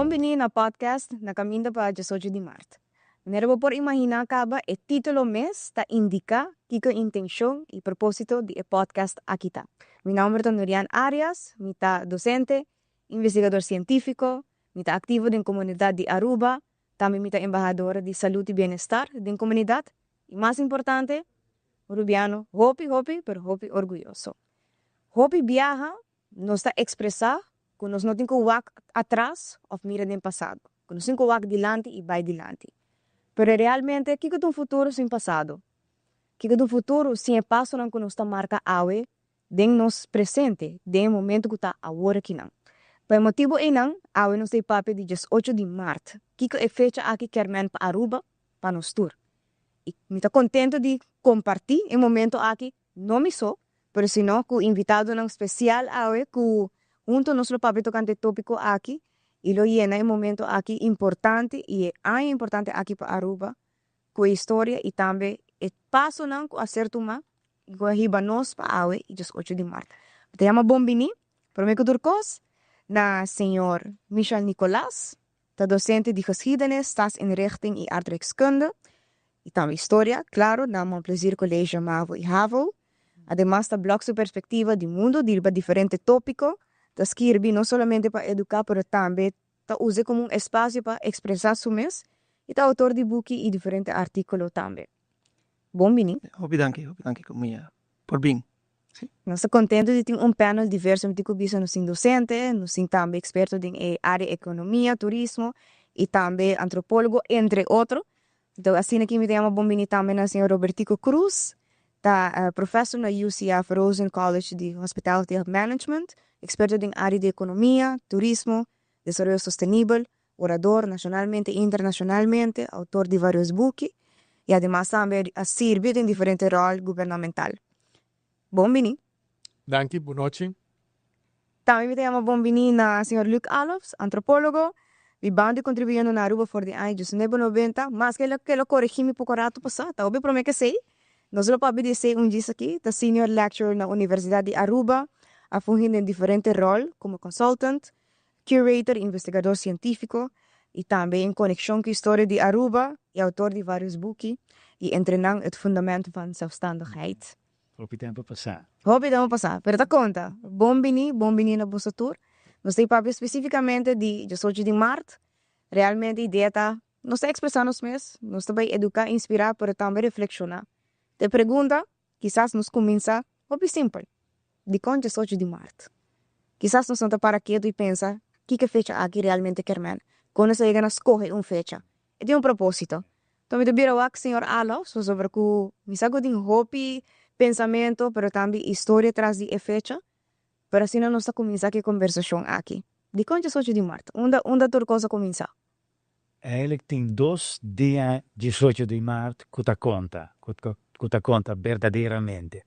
Bom-vindo na podcast na Caminho para 18 de Março. Nervo por imaginar acaba e título mês ta indica que a intenção e propósito de podcast aqui tá. Meu nome é Norian Arias, eu tá docente, investigador científico, eu tá ativo na comunidade de Aruba, também eu tá embajadora de saúde e bem-estar da comunidade. E mais importante, urubiano, hopi, pero hopi orgulhoso. Hopi viaja, nos está expressar que nós não temos que olhar atrás ou mirar no passado. Que nós temos que olhar adiante e vai adiante. Pero realmente, o que é um futuro sem passado? O que é um futuro sem passo que nós está marca awe den nos presente, den momento que está agora aqui não. Por motivo é não, awe nos tem papel de 18 de março. Que é fecha aqui que para Aruba, para nós tour. E me está contente de compartilhar o momento aqui, não me só, pero sino que o invitado não especial awe que junto nosso papel tocante tópico aqui e lo llena um momento aqui importante e é importante aqui para Aruba com a história e também o passo não com acerto uma e com a riba nós para awe e 18 de março. Te chama Bombini, para mim que turcos na senhor Michel Nicolás, tá docente de geschiedenis, staatsinrichting e aardrijkskunde e também história, claro, na Montplaisir College MAVO e HAVO. Además, está blog su perspectiva de mundo, de diferentes tópicos. Está escreve não somente para educar, mas também está usa como espaço para expressar su mes. E está autor de book e diferentes artículos também. Bom, Bini. Dank je por vir. Nós estamos contentes de ter panel diverso, de que nós somos docentes, nós somos também expertos em área de economia, turismo e também antropólogo, entre outros. Então, assim aqui me chamo Bom Bini também a senhora Robertico Cruz, tá professor na UCF Rosen College de Hospitality Health Management, experto em área de economia, turismo, desarrollo sostenible, orador nacionalmente e internacionalmente, autor de vários books e además também ha servido em diferentes roles governamental. Bom Bini. Danke, boa noite. Também me chamo Bom Bini na senhor Luc Alofs, antropólogo, vi bando contribuindo na Aruba for the anos 90, mas que ele corrigiu me pouco rato passado, tá? Obviamente para mim que sei. Nós não podemos dizer dia aqui, da senior lecturer na Universidade de Aruba, a fungindo em diferentes roles, como consultant, curator, investigador científico, e também em conexão com a história de Aruba, e autor de vários books, e entrenando o fundamento van zelfstandigheid. Hopi tempo passar. Hopi tempo passar. Pero ta conta, bom bini na bossa tour. Nós temos papel especificamente de 18 de março, realmente a ideia está, nós estamos expressando os mesmos, nós também educar, inspirar, pero também reflexionar. Te pergunta, quizás nos começa, muito simples, de quando 18 de março. Quizás nos senta para quieto e pensa, que fecha aqui realmente querem? Quando você chega a escolher uma fecha, e tem propósito. Então, me devia falar com o senhor Alo, sobre que me saco de hobby, pensamento, pero também história atrás de fecha, para assim nós começar a conversação aqui. De quando 18 de março, onde toda coisa começa? Eigenlijk tem 2 dias 18 de março que ta conta verdadeiramente.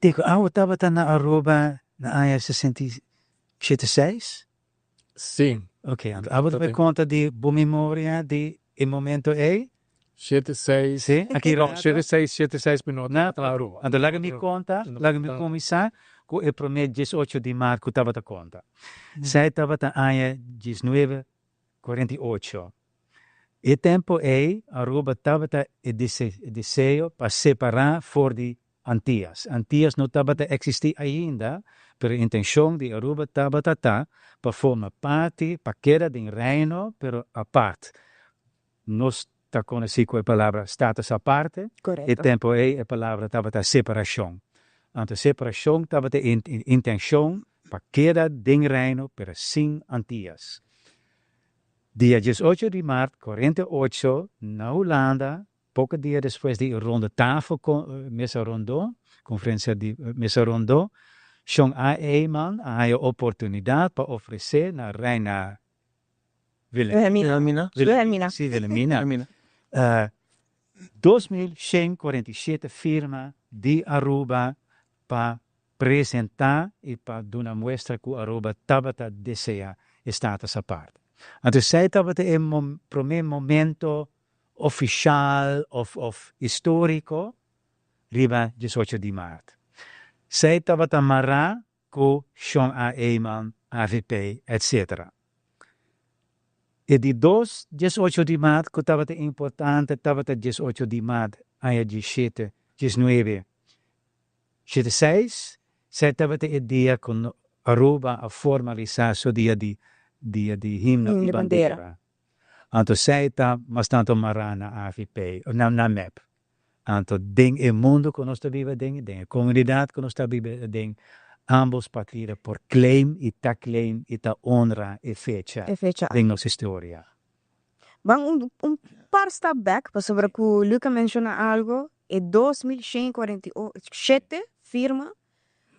Digo, eu estava na Aruba na área 66? Sim. Ok, eu vou dar conta de boa memória de o momento é? 76. Sim, aqui Não, 76 minutos. Na Aruba. Então, larga me conta, larga me começar com o primeiro 18 de março que estava da conta. Zij estava na área 1948. E tempo Aruba estava o desejo para separar for de Antillas. Antillas não estava a existir ainda, pero a intenção de Aruba estava para formar parte, para quedar em reino, pero a parte. Nós está conhecido com a palavra status a parte. Correto. E tempo a palavra estava a separação. Então, a separação estava a intenção para quedar em reino, pero sem Antillas. Dia 18 de março, 48, na Holanda, pouco dia depois de ronde tafel, mesa rondon, conferência de mesa rondon, John A. Eman a oportunidade para oferecer na Reina Wilhelmina. Sim, Wilhelmina. 2.147 firmas de Aruba para apresentar e para dar uma mostra que Aruba estava a desejar status à parte. Então, zij estava em primeiro momento oficial ou histórico, riba 18 de março. Zij estava a amarrar com John A. Eman, AVP, etc. E di 18 de maio, que estava importante, estava 18 de maio, aí 17, 19, 76, saya estava a dia com Aruba a formalizar o dia de himno De e bandeira. bandeira. Então, saya está bastante marana AFP, na MEP. Então, ding e mundo que nós vivemos, ding a comunidade que nós vivemos, ambos partidos por claim e ta honra e fecha É fecha. em nossa história. Vamos um par step back para sobre que o Luca menciona algo. É 2147 firma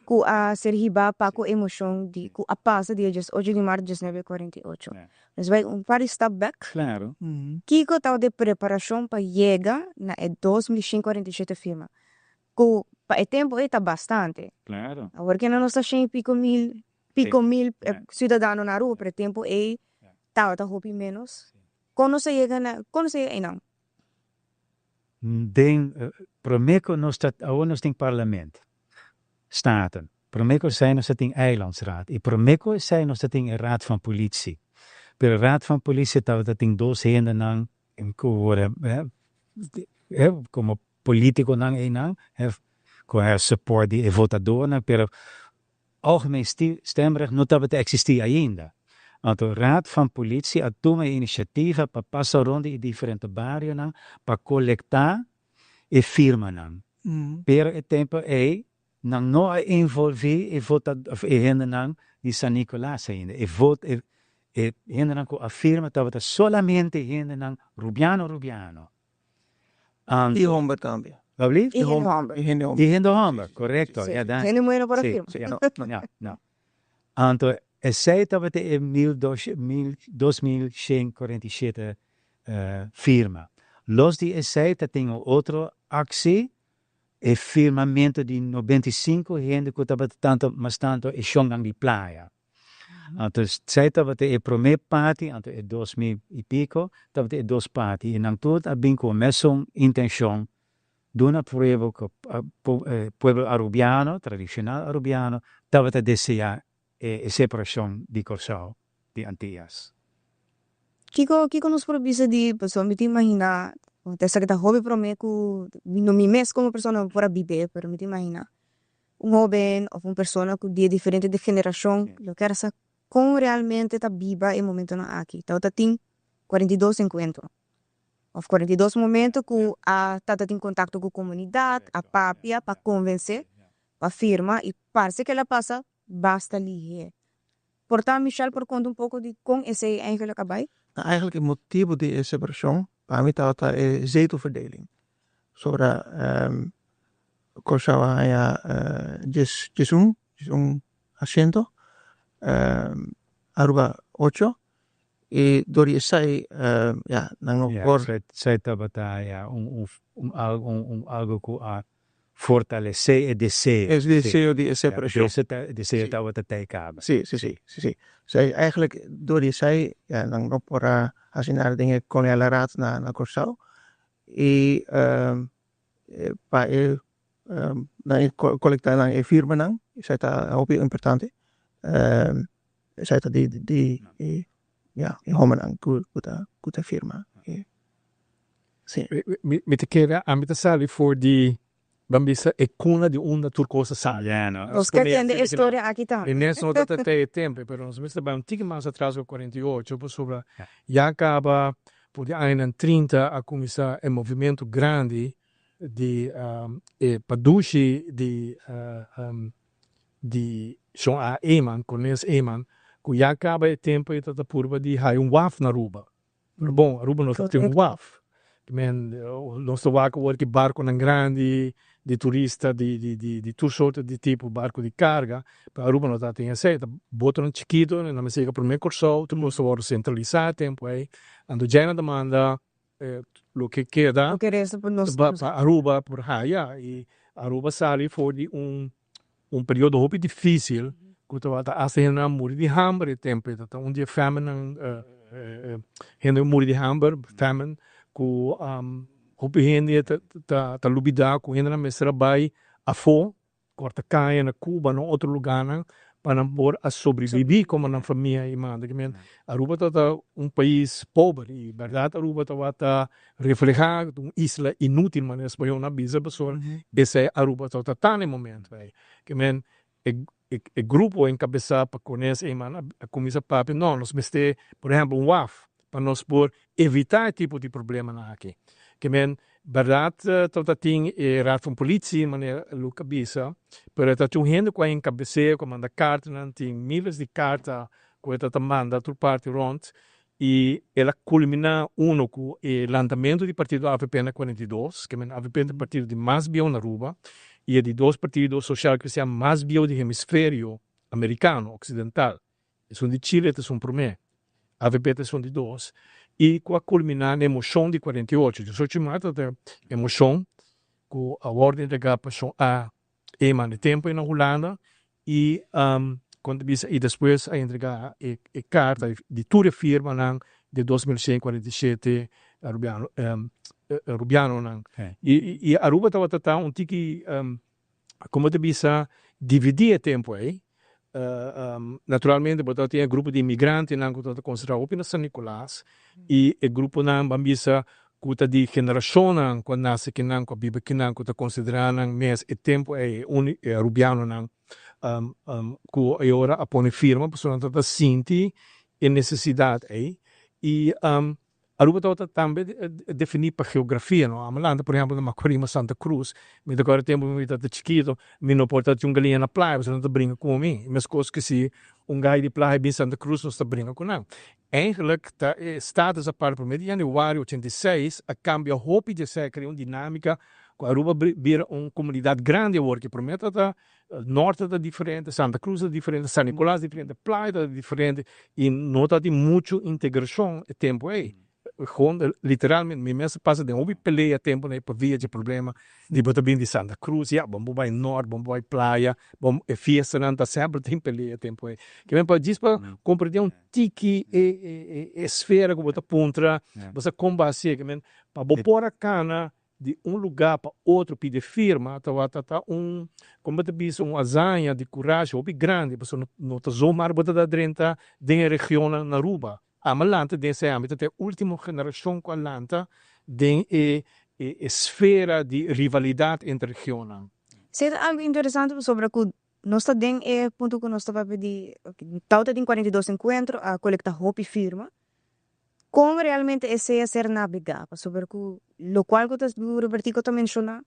que a ser riba para com emoção de que a passa dia 8 de março de 1948. É. Mas vai um par step back. Claro. Kiko tal de preparação para chegar na 2547 firma. Que para o tempo está bastante. Claro. Agora que não está cheio pico mil cidadãos na rua, para o tempo tá roupa menos. Quando você chega não. Promeco nós tem parlamento, staten. Promeco zijn nós tem eilandsraad. E promeco zijn nós tem raad van politie. Pero raad van politie dat tem dois henden nang como político nang enang, com support die votador nang, pero algemeen stemrecht não estava a existir ainda. Então, raad van politie a toma iniciativa para passar rond in diferente barrios para coletar e firma pero o tempo não a envolver e votar e hende de San Nicolás ainda e vota e hende com a firma estava solamente hende Rubiano Die Humber também. Alsjeblieft? Die Humber. Die hende Humber, correcto. Sí. Ja, dan. Geen moeite para a Sí, firma. sí, no. Então, zij estava em 2547 firma. Los de zij tem outra actie e firmamento de 95 gente que estava tanto e chongang de playa. Então, zij estava e primeira parte, então, 2000 e pico, estava e duas partes. E não tudo a bem com a mesma intenção de uma prueba que o povo arubiano, tradicional arubiano, estava a desejar a separação de Curaçao, de Antillas. Kiko nos provisa de pessoa me imagina, dessa que tá hobby para mim que não me mes como pessoa para viver, pero me imagina jovem ou uma pessoa que dia diferente de geração, eu quero saber como realmente tá viva em momento na aqui. Então tá tem 42 encontros. Ou 42 momentos que a tata tem contato com a comunidade, a papia para convencer, para firma e parece que ela passa basta ali. Portanto, Michel, por conta pouco de como esse eigenlijk acabai? Eigenlijk het motief die separação, para mim tá zetelverdeling. Sobre Curaçao haya un asiento, Aruba 8, e door die zij, Zij estava algo que a fortalecer e deseo. is de CEO die separação. Deseo estava a tekenen. Sí. Zij eigenlijk door die zij, dan op voor naar dingen koloniale raad naar Curaçao. E pa na collectar na firma nang, zij ta hopi importante. Zij ta die homen nang kuta firma. Sim. Mi te queda a mi te sali for di bambisa e cuna di una turcosa sali. Ja, no. Os que entende a história aqui tá. E nessa nota até tempo, pero nós mesmo um tique mais atrás do 48, por sobre já acaba por de 30 a começar um movimento grande de padushi de John A. Eman, Cornelius Eman, que já acaba o tempo e tá purba de hai waf na Aruba. Bom, Aruba não tem waf. Nós estamos que barco não grande, de turista, de tudo sorte de tipo barco de carga, para Aruba não tem aceita, botam chiquito, não me chega para o meu Curaçao, tudo isso vai centralizar tempo aí, ando já na demanda, o que queda, para Aruba por Haia, e Aruba sali foi período muito difícil, que estava a ser na muri de hambre tempo, então dia famine, morre de hambre, famine, ku hopi hindi ta lubida ku hindi na mesra bay afo korta kaya na Cuba no outro lugar na para por a sobrevivir como uma família irmã. Aruba está país pobre, e verdade Aruba está reflejado uma isla inútil, mas espanhol na bisa pessoa, esse é Aruba está tá no momento, que men o grupo encabeçado para conhecer irmã, a comissão papi, não, nós meste, por exemplo, WAF, para nós por evitar esse tipo de problema aqui. Que men verdade tota ting raad van politie meneer Luca Bisa, pero dat toen hende qua encabecer com manda carta nan ting miles de carta com eta manda tur parte rond e ela culmina uno com o lançamento do partido AVP na 42, que men AVP é o partido de mais bio na Aruba e é de dois partidos social cristiano mais bio do hemisfério americano ocidental. São de Chile, são por mim. AVP são de dois. E com a culminar na emoção de 48, 18 de março, a emoção, com a ordem de gapação a EMA de tempo na Holanda, e depois a entregar a carta de toda a firma de 2047, Rubiano. E a Aruba estava um tiki, como te bisa, dividir o tempo aí. Naturalmente, porque tem um grupo de imigrantes que estão concentrados na São Nicolás e o grupo não bambisa que de geração quando nasce que não com a Bíblia que não está considerando mais o tempo é rubiano não que agora a põe firma pessoa não está sente a necessidade aí e Aruba está também definir para geografia, não? Amalanda, por exemplo, na Macorima Santa Cruz, me agora tempo me está chiquito, me não pode ter galinha na praia, você não está brincando com mim. Mas coisas que se gai de praia em Santa Cruz não está brincando com não. Eigenlijk staat essa parte para em januário 86 a cambia hope de ser criar uma dinâmica com Aruba vira uma comunidade grande agora que promete está norte está diferente, Santa Cruz é diferente, San Nicolás é diferente, praia é diferente e não está de muita integração o tempo aí. Gewoon literalmente, me mensen passen de hobby peleia tempo né para via de problema de botar bem de Santa Cruz, ja, bom vai norte, bom vai praia, bom é fiesta não tá sempre tem peleia tempo aí. Que me pode dizer para compreender um tiki esfera que botar pontra, você combate que men para pôr a cana de lugar para outro pedir firma, tá como te diz azanha de coragem, hobby grande, você não tá zomaar botar da drenta de região na Aruba. Amalanta desse âmbito, até a última geração com a Atlanta, tem a esfera de rivalidade entre regiões. Sei algo interessante sobre que nós temos ponto que nós estamos de tauta em 42 encontro a colecta hopi firma como realmente esse é ser navegado sobre que lo qual que o Robertico está mencionando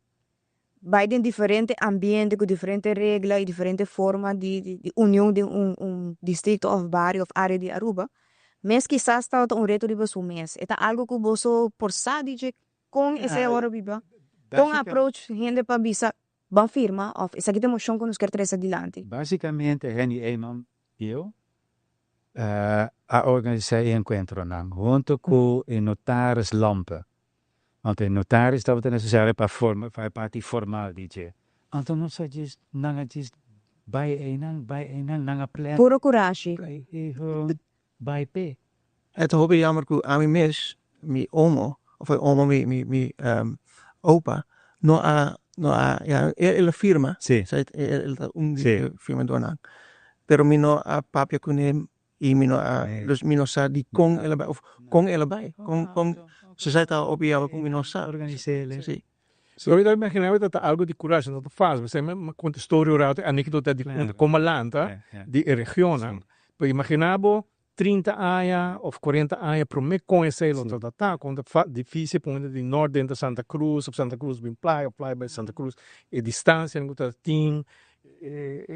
vai em diferente ambiente com diferente regras e diferente forma de união de distrito ou bairro ou área de Aruba. Mas quizás está reto de você mês. É algo que você por sabe com esse hora viva. Com approach gente para bisa bom firma of essa aqui temos chão que nos quer trazer adiante. Basicamente, Henny Eman eu a organizar encontro não, junto com o notaris Lampe. Want o notaris estava necessário para parte formal DJ. Então não se diz nada diz by nanga plan. Puro coragem. Bij P. Het hobby jammer ku ami mis mi omo of mi opa no a ja el firma Sí. el firma dona pero mi no a papia kunem y mi no a dus mi no sa di con elebei of con elebei con ze zei al op jou con mi no sa Organiseren. sí. So, eu imaginava que algo de coragem não faz, você me conta história oral, anedota de como lanta de região. Pero imaginava 30 anos ou 40 anos para me conhecer o tá quando difícil ponto de norte de Santa Cruz, Santa Cruz bem praia by Santa Cruz, e distância não tá tem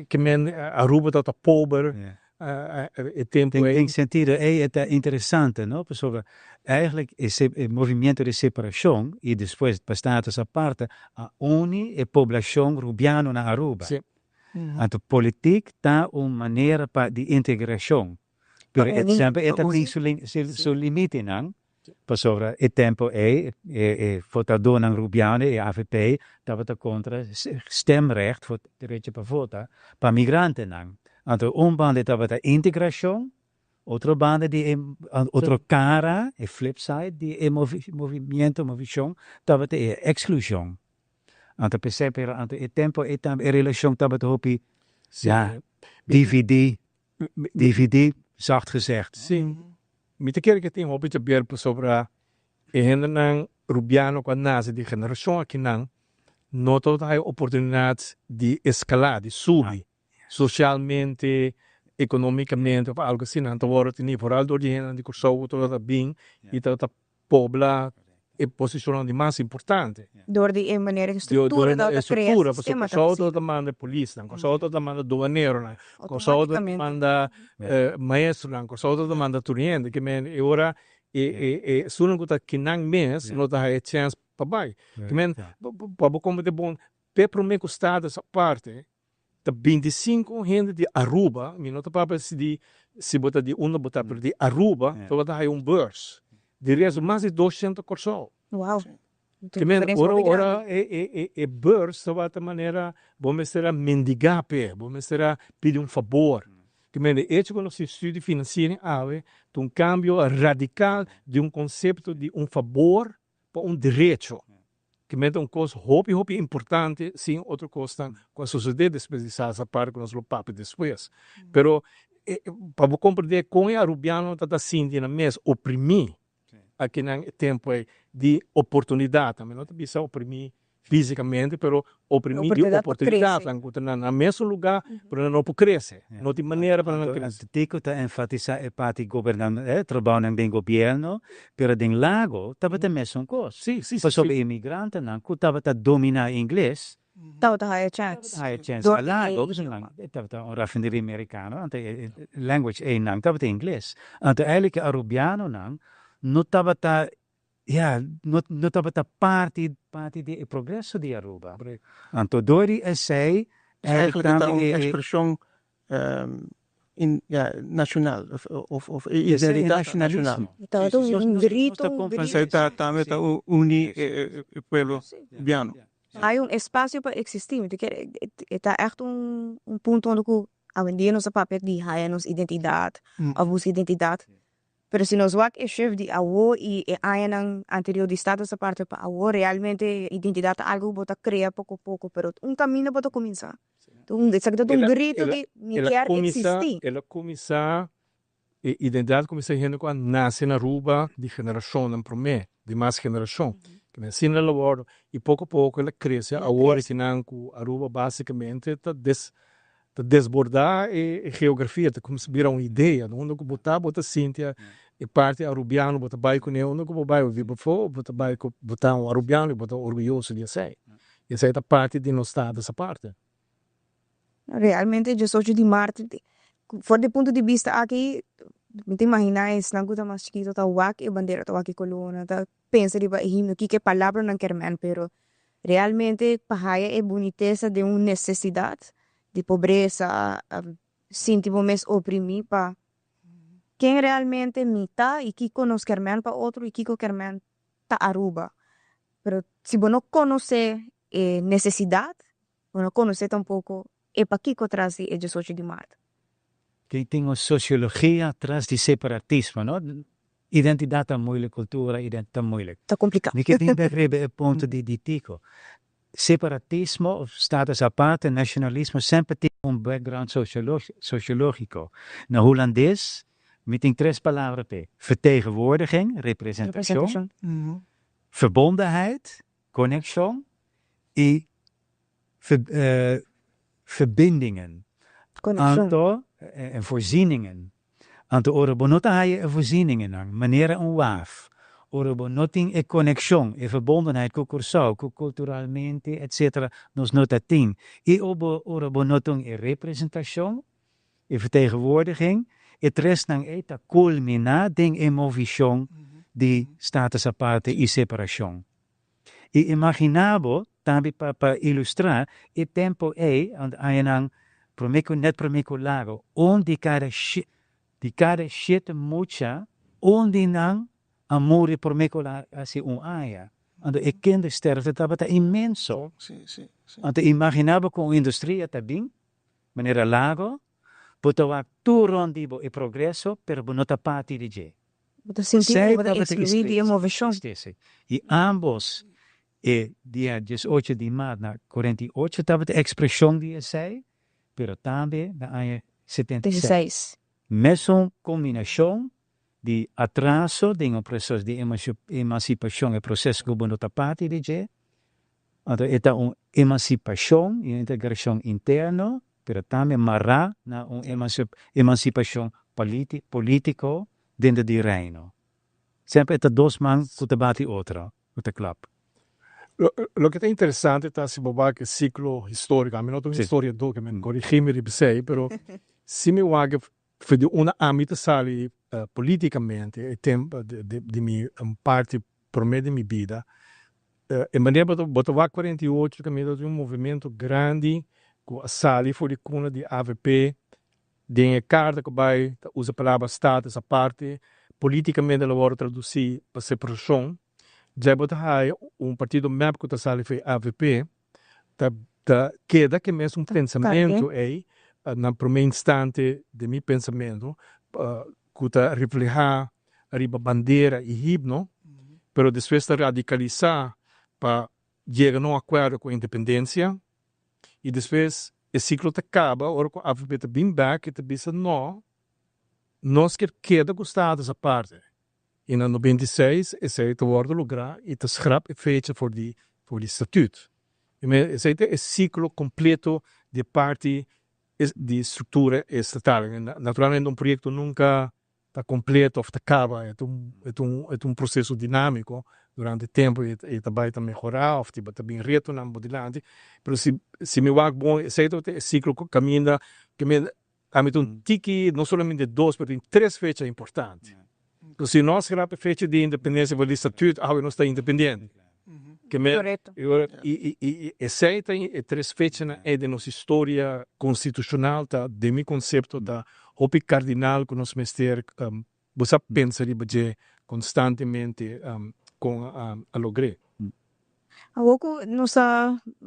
que men Aruba tá pobre. Het tempo Tem sentido é interessante, não? Pessoal, eigenlijk is o movimento de separação e depois para status aparte a une a população rubiano na Aruba. Sim. A política tá uma maneira para de integração. Pero sempre tem seu limite, não? Pessoal, o tempo votador ng rubiano e AVP estava contra stemrecht voor direito para votar para migranten, não? Então, banda estava a integração, outra banda de outra cara, a flip side de movimento, estava a exclusão. Então, percebe, o tempo e a relação estava a hopi, DVD, zacht gezegd. Sim. Mita quer que tem um pouco de sobre a nang Rubiano com a NASA de geração aqui não toda a oportunidade de escalar, de subir socialmente, economicamente, ou algo assim, não agora tem por alto de gente de curso toda bem e toda pobla e posição de mais importante. Door die maneira que Door estrutura da estrutura, sistema porque só toda manda polícia, só toda manda doaneiro, só toda manda maestro, só toda manda turiente, que men ora sunan ko ta kinang mes, no ta hai chance pa bai. Que men pa como de bom, pe promeco estado essa parte, ta 25 gente de Aruba, mi nota pa se bota de uma bota per de Aruba, toda hai burs. De resto mais de 200 corso. Uau. Que men ora burs de outra maneira, bom será mendigar pe, bom será pedir favor. Que men hecho con los estudios financieros ave, cambio radical de conceito de favor para direito. Que men coisa hopi importante, sim, outra coisa com a sociedade desperdiciada essa parte com os papos depois. Pero para compreender como a Rubiano está sentindo mesmo oprimir aqui no tempo de oportunidade, também não precisa oprimir fisicamente, pero oprimir de oportunidade, no mesmo lugar, para não crescer, não tem maneira para não crescer. Tico está enfatizar a parte governamental, trabalho em governo, pero em lago, estava a mesma coisa. Sim. Para sobre imigrante, não, que estava a dominar inglês. Tao ta higher chance. Higher chance. Lago, estava a raffineria americano, ante language é não, estava a inglês. Ante eigenlijk Arubiano não, não estava a não estava a parte do progresso de Aruba. Então, Dori sei eigenlijk een expressie nacional of identidade nacional. Então, um grito. Você está unir o povo biano. Há espaço para existir. Está echt ponto onde que nossa papel de nossa identidade, a nossa identidade. Pero se nós vamos chef de awo e ainda anterior de estado essa parte para awo realmente identidade algo bota criar pouco a pouco, pero caminho bota começar. Então, isso é grito de quer existir. Ela começar identidade começa a quando nasce na Aruba de geração não promete, de mais geração. Que me ensina a wordo e pouco a pouco ela cresce. A hora que não Aruba basicamente está desbordar a geografia, está como se vira uma ideia, onde que bota Cíntia e parte arubiano, bota bairro com ele, onde que bairro vive for, bota bairro bota arubiano e bota orgulhoso de ser. E essa é a parte de nosso estado, essa parte. Realmente, eu sou de Marte, fora do ponto de vista aqui, me imagina es não gusta mais chiquito, tá wak e bandeira, tá wak e coluna, tá pensa de himno, que palavra não quer men, pero realmente pahaya é boniteza de uma necessidade de pobreza, sentimos mais oprimido para quem realmente mita e que conosco quermen para outro e que quermen ta Aruba. Pero se você não conhece necessidade, você não conhece tampouco e para que traz e de socio de Marte. Que tem uma sociologia atrás de separatismo, não? Identidade é moeilijk, cultura, identidade é moeilijk. Está complicado. Ik heb niet begrepen het punt die Tico. Separatismo of status aparte, nationalismo, sempre tem background sociológico. Na Hollandees, met tres palavras p. Vertegenwoordiging, representation. Verbondenheid, connection. Verbindingen. Aantal en voorzieningen. Aantal orebonota ha je voorzieningen aan. Manier een waaf. Orebonotting e connexion, e verbondenheid con Curaçao, culturalmente, etc. Nos notating. E orebonotting e representatie, e vertegenwoordiging, e tres nang eta culmina ding emovision di status aparte e separação. E imaginabo, tabi para ilustrar, e tempo and ayanang net promeco lago, onde cada shit mucha, onde nang amore promeco asi aya. Ando e kindersterfte tabata immenso. Ando imaginabo con industria tabing, manera lago, potawa tu rondibo e progresso per bonota pati di je. Você sentiu que excluir de emoção. E ambos, dia 18 de maio na 48, estava a expressão de sei, pero também na ano 76. 16. Mesma combinação de atraso de um processo de emancipação e processo que o mundo está parte de je. Então, é uma emancipação e integração interna, pero também mará na uma emancipação político dentro do reino. Sempre é dois mãos que batem outra, que clap. Lo que é interessante é se bobar que ciclo histórico, a mim não tem Sim. história do que me corrigir de sei, pero se me waga foi de uma âmbito sali politicamente e tempo de mi parte por meio de minha vida. Em maneira botar 48 que me deu um movimento grande que sali foi de cuna de AVP, de a carta que vai usa a palavra Estado essa parte politicamente ela vai traduzir para separação. Já botar partido MEP que está sali foi AVP, queda que mesmo um pensamento aí na primeiro instante de meu pensamento que está reflejar a bandeira e himno, pero depois está radicalizar para chegar a um acordo com a independência e depois o ciclo acaba, ora com a AVP está bem back e está dizendo não, nós queda gostado essa parte. E na 96 esse é o lugar e está schrap e feita por o estatuto. Esse é o ciclo completo de parte de estrutura estatal. Naturalmente um projeto nunca está completo ou acaba, é um processo dinâmico durante o tempo e também está melhorar ou está bem reto na modelagem. Mas se me vai bom, esse ciclo caminha há um tique não somente dois, mas em três fechas importantes. Então se nós grava fecha de independência do estatuto, nós está independente. Correto. E essa tem três fechas é de nossa história constitucional, de meu conceito da hopi cardinal que nós mestre você pensa de constantemente com a lograr. Ako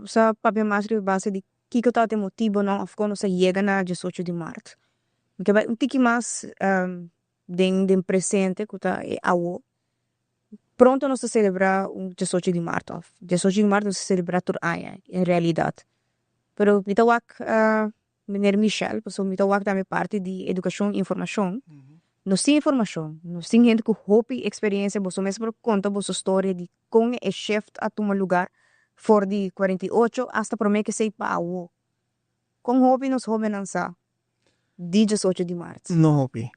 sa pagmamastri base de que tá te motivo não of quando se chega na 18 de março. Porque vai tiki mais den presente que tá awo. Pronto nós celebrar 18 de março. 18 de março nós celebrar tur aya em realidade. Pero mitawak Mr. Michel, so mitawak também parte de educação e informação. Nós temos informação, nós temos gente que hopi experiência, você mesmo conta a sua história de como é chef a tomar lugar for de 48 hasta para mim que sei pa awo. Com hopi nós hopi nansa 18 de março. No hobby.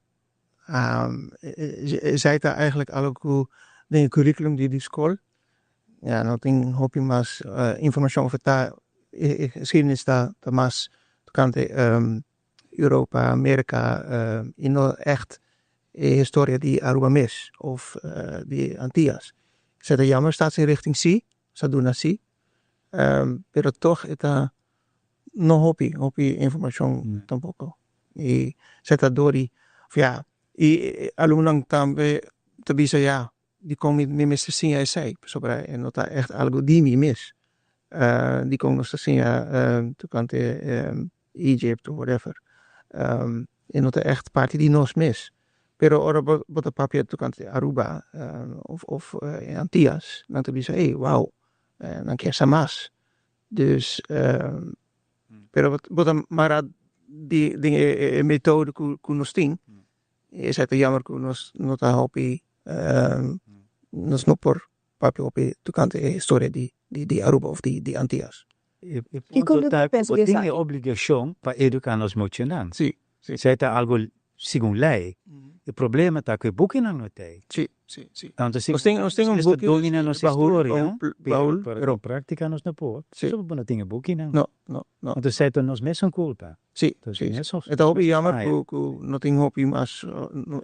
Zij het eigenlijk al ook de curriculum die school. Ja, nou ting hobby mas informatie over ta geschiedenis ta mas kante Europa, Amerika in echt historia die Aruba mis of die Antillas. Zet er jammer staat ze richting C, Saduna C. Pero toch het no hobby informatie tampoco. Y zet dat door die ja, y alumnang tambe tabisa ja, die komen met Mr. Sinja zei, sobre en nota echt algo die mi mis. Die komen nog Sinja tocante Egypt of whatever. En nota echt party die nos mis. Pero ora bota papia tocante Aruba of Antillas, dan tabisa wow, dan keer samas. Dus pero bota mara die dingen methode kunos ting. Is het jammer kunos nota hopi nos no por papi hopi tocante historia di Aruba of di Antillas. E quando tem obrigação para educar os mocionantes. Sim. Se é algo segundo lei. O problema é que o book não tem. Sim. Então, Nós temos book na nossa história, Baul, pero prática nós não pode. Sim. Só não tem book não. No. Então, se é nós mesmo culpa. Sim. Het hobby jammer ku no ting hobby mas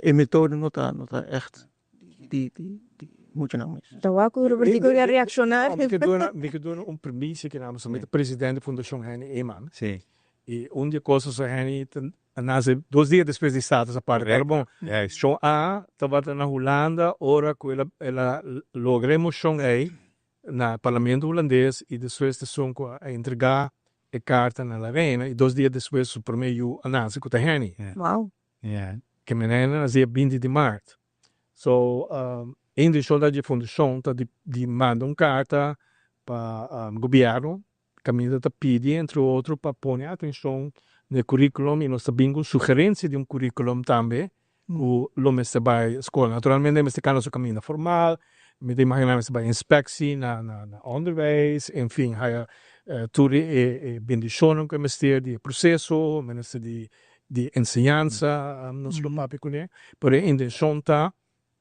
in methode nota echt die moet je nou mis. Tawa ko Roberto ia reaccionar. We doen premisse que namens met de presidente da Fundação Henny Eman. Sim. E de coisas a Henny nasce 2 dias depois de estado essa parte. Era bom. Show A estava na Holanda, ora que ela logramos show aí na parlamento holandês e depois de som a entregar a carta na arena e 2 dias depois o primeiro anúncio com a Henny. Wow. Que menina nascia 20 de março. So in de show da fundação tá de manda carta para governo caminho da pidi, entre outros, para pôr atenção no currículo e nós também com sugerência de currículo também, o lome se vai escola. Naturalmente, nesse caso, o caminho formal, me imaginar se vai inspectie na onderwijs, enfim, há tudo e bendição que me de processo, minister de ensinança, não se papi com ele, porém, intenção tá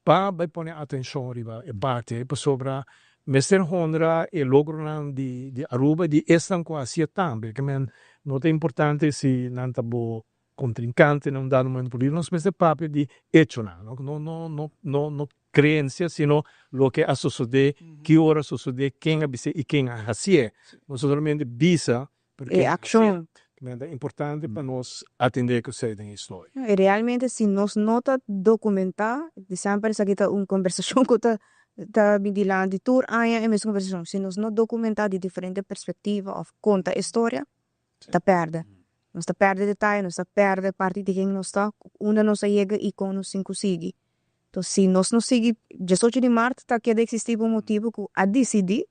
para vai pôr atenção riba e parte para sobra Mr. Honra e logro de Aruba de estan quase também, que não é importante se não tá bo contrincante não dá no momento político, nós mas papo de hecho não crença, sino lo que a suceder, que hora suceder, quem abise e quem a fazer. Nós solamente visa E ação. É importante para nós atender que você tem história. E realmente, se nós não tá documentar, de sempre se kita conversação que tá medindo de tour, é mesma conversação. Se nós não documentar de diferente perspectiva ou conta história, tá perde. Nós tá perde detalhe, nós tá perde parte de quem nós tá, onde nós chega e como nós consegue. Então, se nós não seguimos, 18 de março, tá que existir um motivo que a decidir,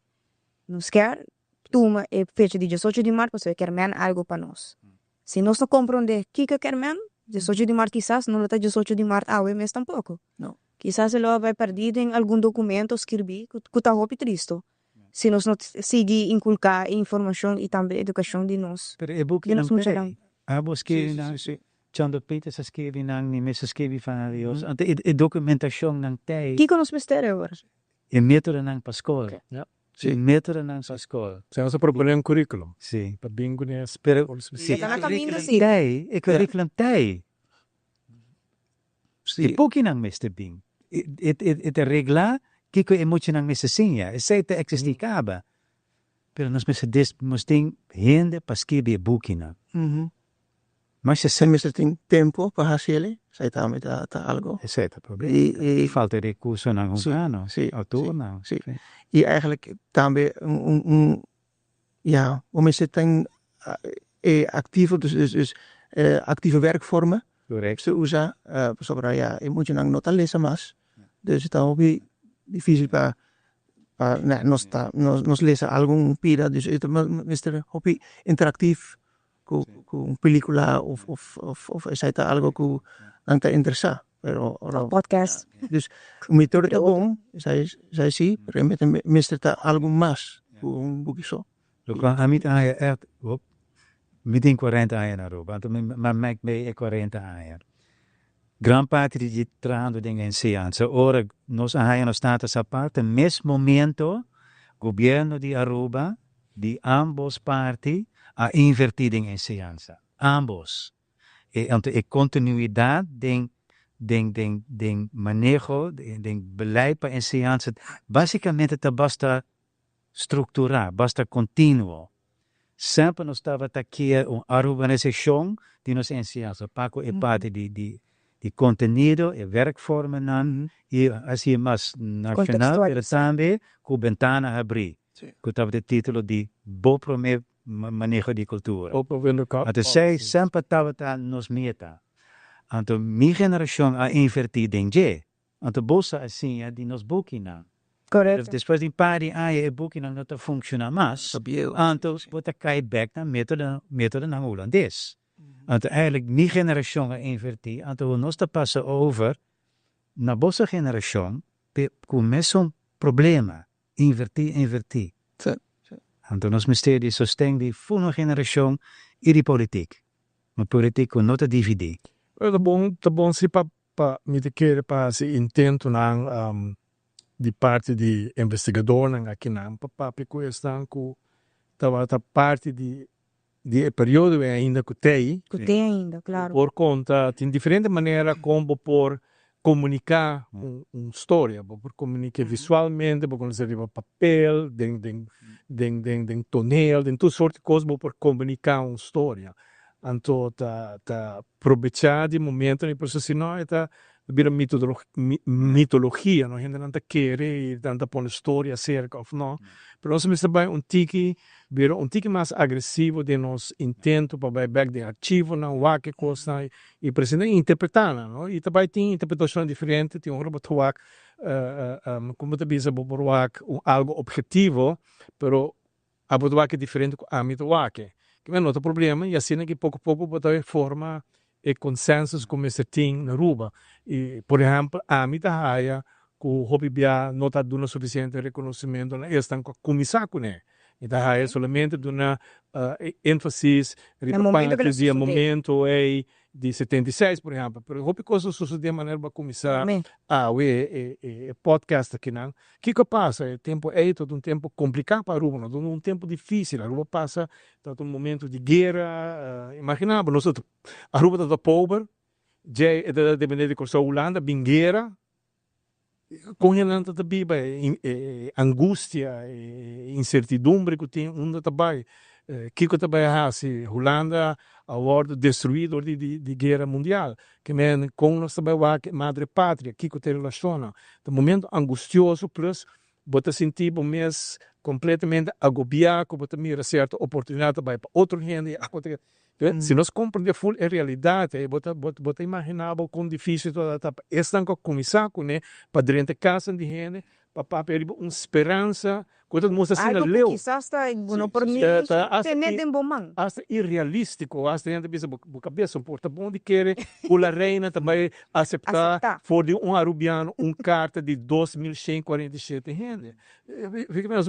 nós quer toma e fecha de 18 de março, você quer men algo para nós. Se nós não compreender o que quer men, 18 de março quizás não está 18 de março ao mês tampouco. Não. Quizás ele vai perdido em algum documento escrever que está roupa triste. Se nós não seguir inculcar informação e também educação de nós. Pero e boek Die nang nos moet pay. Abos ke nang Chando Peter sa skevi nang ni Mrs. Skevi van Rios. Ante e dokumentasyon nang tay. Que nos mistério agora? E método nang paskol. Ja. E método nang paskol. Zijn we proberen een curriculum. Sim. Para bingo ne Pero sim. Tá na caminho sim. tay, e curriculum tay. Sim. E pouco nang Mr. Bing. E regla que ko emotion nang Mr. Sinha. E sei te existicaba. Pero nos nos ting hende paskibi bukina. Mas se Se mister tem tempo para hacerle, sai também tá algo. Esse é o problema. E Falta de recurso nang humano. sim, Autor sim, nang. sim. E eigenlijk também ja, o mister tem activo, dus actieve werkvormen. Correct. Se usa, sobre ja, je moet je dan nota lezen mas. Dus het is difícil para nos lezen algo pira, dus het mister hobby interactief. Com película of sei tá algo que não te interessa, pero Podcast. dus o mito é bom, sei sim, realmente mister tá algo mais com boekje só. Lo kan amit aya echt op. Midin 40 aya na Aruba. Maar mek me 40 aya. Gran parte di trando dingen en seanza. Ora nos aya no status aparte. Mes momento governo di Aruba di ambos parti a invertir en enseñanza. Ambos. E continuidad de manejo, de beleid para enseñanza. Básicamente te basta estructurar, basta continuo. Sempre nos estava aqui uma urbanização de nos enseñanza. Paco é parte de contenido e werkvormen e assim mais nacional, pero também com ventana abrir. Que estava de título de Bom Primeiro Manejo de Cultura. Então, zij sempre estava nos meta. Então, minha geração a invertir dengue. Então, bolsa assim, de nos booking. Correto. Depois de paar jaar e booking não está funcionando mais. Então, você cai back na método na holandês. Então, eigenlijk, minha geração a invertir. Então, nós está passa over na bolsa geração com o mesmo problema. Invertir. Então, nós mistérios sostém de futura geração e de política. Uma política não te dividir. Tá bom se para me querer para se intento não de parte de investigador não aqui não para questão que estava parte de período ainda que tem ainda, claro. Por conta tem diferente maneira como por comunicar uma história, por comunicar visualmente, por comunicar papel, den tonel, den toda sorte de coisas por comunicar uma história. Então, tá aproveitar de momento e processo não é vira mitologia, não ainda não tá querer, não pôr história acerca ou não. Pero nós estamos bem vira mais agressivo de nos intento para back de arquivo, não que coisa e apresentar e interpretar, não? E também tem interpretação diferente, tem robot como te bisa por algo objetivo, pero Aboto wake diferente com âmbito wake. Que men outro problema, e assim que pouco a pouco botar forma e consensus como esse tem na Aruba. E, por exemplo, âmbito haia que o hobby bia não está dando suficiente reconhecimento, né? Eles estão começar com né. Então, haia solamente dando ênfase No momento que parte sucede. do momento de 76, por exemplo. Pero hobby coisa sucede de maneira para começar Amém. podcast aqui, não? Que passa? É tempo todo um tempo complicado para a Aruba, um tempo difícil. A Aruba passa tanto um momento de guerra, imaginava, nós a Aruba está pobre, já depende de coisa Holanda, bem guerra, com ela está biba, angústia, incertidumbre que tem onde trabalha. Que trabalha se Holanda agora destruído de guerra mundial, que men com nós trabalha madre pátria, que te relaciona, um momento angustioso plus bota sentir o mês completamente agobiado, bota mira certa oportunidade para outra gente. Se nós compreendemos full a realidade, bota imaginar quão difícil toda etapa. Estão com começar com né, para dentro de casa de gente, para perder uma esperança, quando mostra assim Algo leu. que quizás está bueno por mim, tener em bom mão. Hasta irrealístico, hasta gente pensa, cabeça, porta bom de querer, a reina também aceitar, for de arubiano, carta de 2147 gente.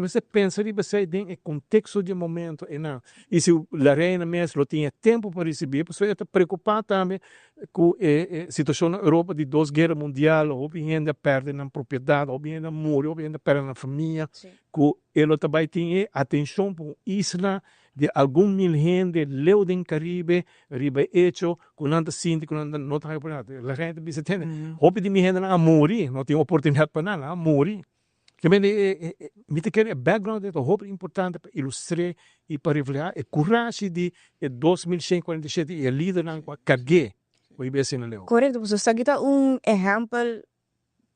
Você pensa, você tem contexto de momento, e não. E se a reina mesmo tinha tempo para receber, você está preocupado também com a situação na Europa de 2 guerras mundiais, ou ainda perde na propriedade, ou ainda morre, ou ainda perde na família, que ele também tinha atenção para isla de algum mil gente leu do Caribe, riba hecho, com nada sinto, com nada não está por nada. A gente pensa, hope de minha gente não morrer, não tem oportunidade para nada, morrer. Me te quer background é hope importante para ilustrar e para revelar a coragem de 2147 e a líder não cargue o IBS na leu. Correto, você está aqui exemplo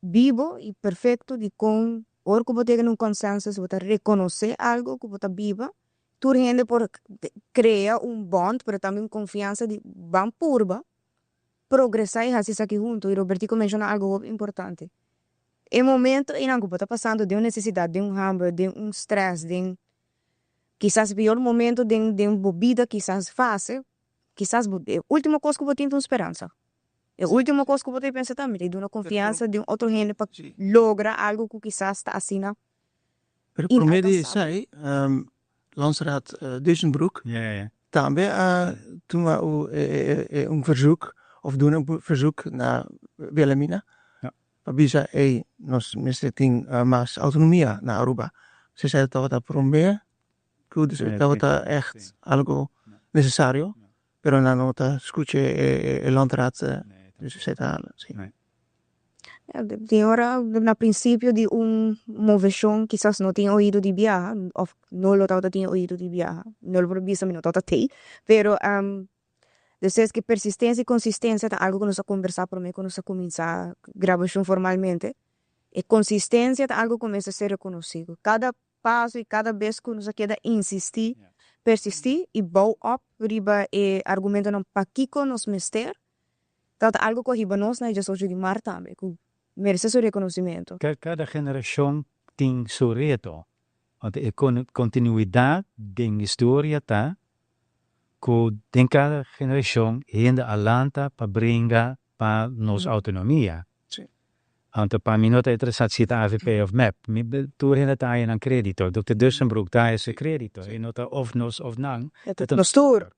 vivo e perfeito de como or que você tem consenso, você reconhecer algo que você viva, tu rende por criar bond, pero também confiança de van purba, progressar e fazer isso aqui junto. E Robertico menciona algo importante. Em momento em que você está passando de uma necessidade, de hambre, de stress, de quizás pior momento de uma bebida, quizás fácil, quizás a última coisa que você tem esperança. A última coisa que você pensa também, de uma confiança de outro gente para lograr algo que quizás está assim. Pero promedi sai, Landsraad Duisenbroek, também toen we een verzoek, of doen een verzoek naar Wilhelmina. Waarbij zei, nós tem mais autonomia na Aruba. Ze zei dat we probeer, dus dat we echt algo necessário, pero na nota escute landraad, dus ze zei sim. Tem hora, no princípio de moveção, quizás não tenha ouído de viajar, ou não lo tinha ouído de viajar, não lo visto, não tava tem, pero depois que persistência e consistência é algo que nós conversar por mim quando nós começar a gravação formalmente, e consistência é algo que começa a ser reconhecido. Cada passo e cada vez que nós queda insistir, persistir e bow up, riba e argumento não para Kiko nos mester, dat algo que riba nós na Jesus de Mar também, que merece seu reconhecimento. Cada geração tem seu reto. A continuidade da história tá, que em cada geração ainda alanta para brincar para nossa autonomia. Então, para mim, não é interessante citar AVP of MAP. Tu ainda está aí um crédito. Dr. Duisenbroek está esse crédito. E não está of nos of não. É nos tour.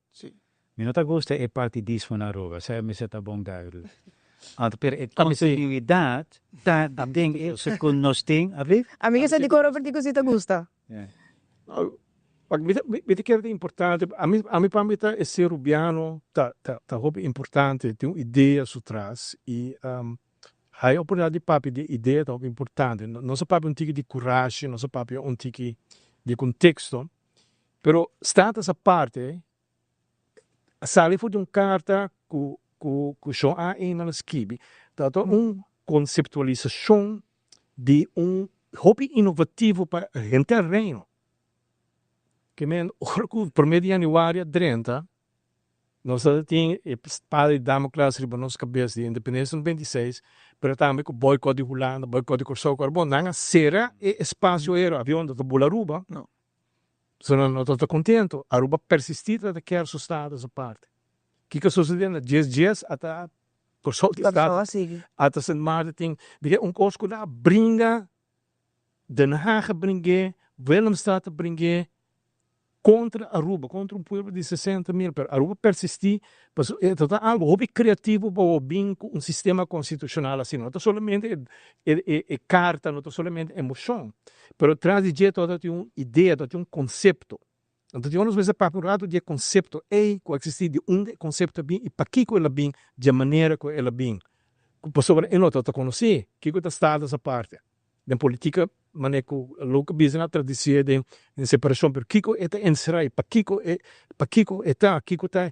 Me não gosta é parte disso van Aruba. Zij me zet bom duidelijk. Então, per a continuidade, tá ding se con nos ting, ave? Amiga, você de Robertico se te gusta? Weet ik é importante, a mim para mim é ser rubiano, tá importante, tem uma ideia por trás e a oportunidade de papi de ideia tá importante. Não só papi tipo de coragem, não só papi tipo de contexto, pero está essa parte, sale foi de carta que só há na esquibe, tá conceptualização de hobby inovativo para gente reino. Que men, por meio de januário 30, nós tínhamos o padre Damocles riba nossa cabeça de independência no 26, mas também com o boicote de Holanda, boicote de Kosovo, bom, não será espaço era avião da Bularuba, não. Sono não estou contento. Aruba persistir de quer seus estados à parte. O que está sucedendo? Dias até por sol de Só estado assim. até Sint Maarten tem coisa que bringa Den Haag bringe Willemstad bringe contra Aruba, contra um povo de 60 mil. Aruba persistir, mas é algo hobby criativo para bem um sistema constitucional assim. Não é somente carta, não é somente emoção, mas traz de toda uma ideia, todo um conceito. Então, nós vezes papurado de conceito que existe de conceito bem e para que ela bem, de maneira que ela bem. Por sobre eu não estou conhecendo, que está essa parte. Da política, maneco louco business tradição de separação, porque Kiko é encerrar, para Kiko é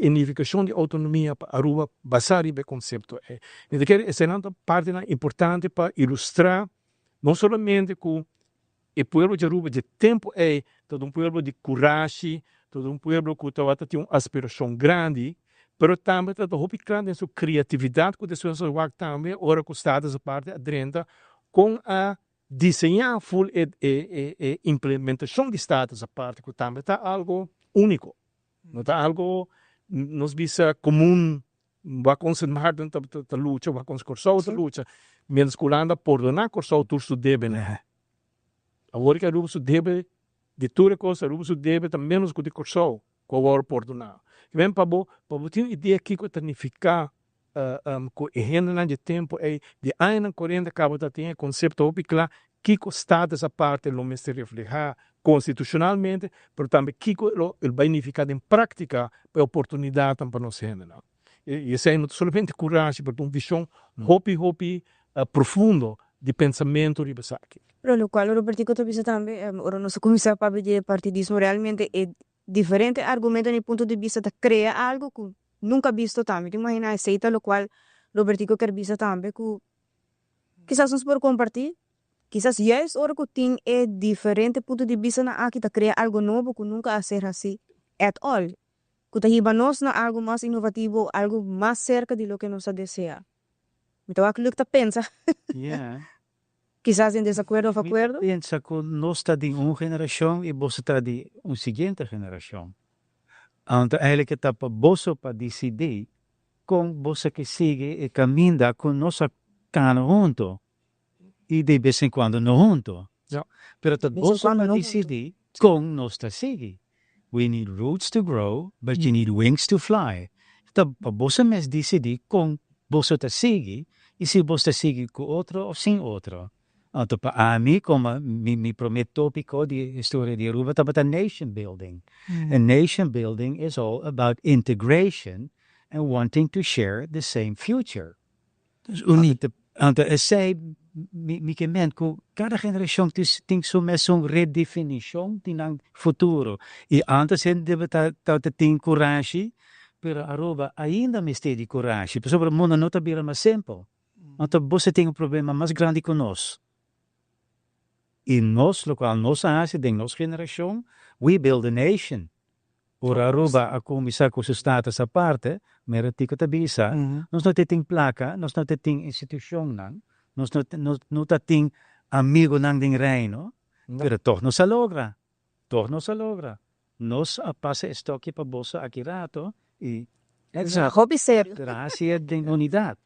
unificação de autonomia para Aruba, basar be conceito. E de que essa é uma parte importante para ilustrar não somente que o povo de Aruba de tempo é todo um povo de coragem, todo um povo que tem uma aspiração grande, mas também todo um grande em sua criatividade, que desses também ora que está essa parte adrenta com a desenhar full e implementação de status a parte que também está algo único, não está algo nos bisa comum, vai concentrar dentro da luta, vai concentrar da luta, menos que anda por donar corso tu su debe, né? Agora que a ruba su debe de tudo coisa, a ruba su debe também menos que de corso, que agora por donar. Vem para bo ter uma ideia que que significa com a de tempo é de aina corrente acaba de ter conceito óbvio que está essa parte lo mestre reflejar constitucionalmente, mas também que o beneficiado em prática para oportunidade para nós generar. E isso é não somente coragem, mas uma visão hopi profundo de pensamento de Basaki. Pero lo cual Robertico também, ora não se começa a ver partidismo realmente é diferente argumento no ponto de vista de criar algo que nunca visto também. Imagina aceita lo cual Robertico quer vista também que quizás nos por compartir, quizás yes ora que tem é diferente ponto de vista na aqui de criar algo novo que nunca a ser assim at all. Que te hiba nos na algo mais inovativo, algo mais cerca de lo que nos desea. Então aquilo que te pensa, Yeah. quizás em desacordo ou acordo. Pensa que nós está de uma geração e você está de uma seguinte geração. Então, eigenlijk está para você para decidir com você que sigue e caminha com nossa cana junto e de vez em quando não junto. Ja. Pero dat Vez em você quando para não decidir com nós está sigue. We need roots to grow, but you need wings to fly. Então, para você mesmo decidir com você está sigue e se você sigue com outro ou sem outro. Então, para mim, como me prometo tópico de história de Aruba, está nation building. And nation building is all about integration and wanting to share the same future. Dat is uniek. Então, sei, me que cada geração tem sua redefinição de futuro. E antes deve ter coragem, pero Aruba ainda me tem de coragem. Sobre o mundo não está bem mais simples. Então, você tem problema mais grande que nós. E nós, lo qual nós fazemos, de nossa geração, we build a nation. Por Aruba, a começar com seus status à parte, mas a tico tabisa, nós não temos placa, nós não temos instituição, nós não temos amigo nang ding reino, pero toch nos logra. Nós passa estoque para bolsa aqui rato e É hobby sério. graças de unidade.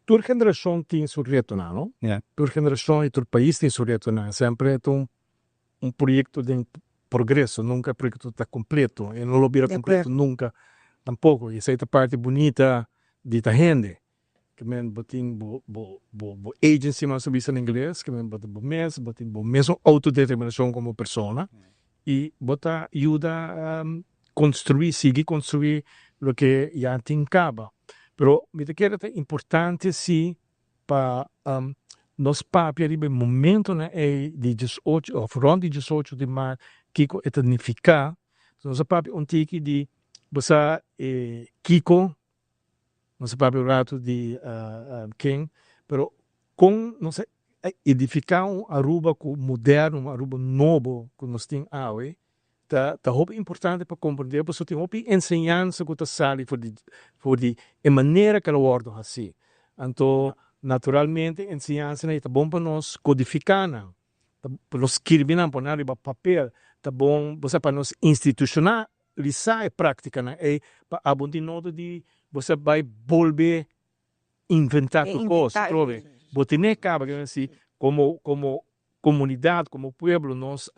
Tua geração tem seu retorno, não? Yeah. Tua geração e teu país tem seu retorno. Sempre é um projeto de progresso, nunca o projeto está completo. E não lo vira completo nunca, tampouco. E essa é a parte bonita de a gente. Que men botin bo agency mas subisa em inglês, que men botin mesmo autodeterminação como pessoa. E bota ajuda a seguir construir o que já tem caba. Pero me queda importante sim para nós papia ribe momento né de 18 ou rond de 18 de março Kiko etnificar nós papia tiki de você Kiko nós papia rato de King pero com nós edificar Aruba moderno, um Aruba novo que nós tem aí tá importante para compreender, porque tem hope ensinança que está sali for de maneira que ela worda assim. Então, naturalmente, ensinança é bom para nós codificar, para nós escrever, para nós papel, tá bom, você para nos institucionalizar a prática na para abondir nota de você vai volver inventar tu coisa, trove. Botine acaba que assim, como comunidade, como pueblo, nós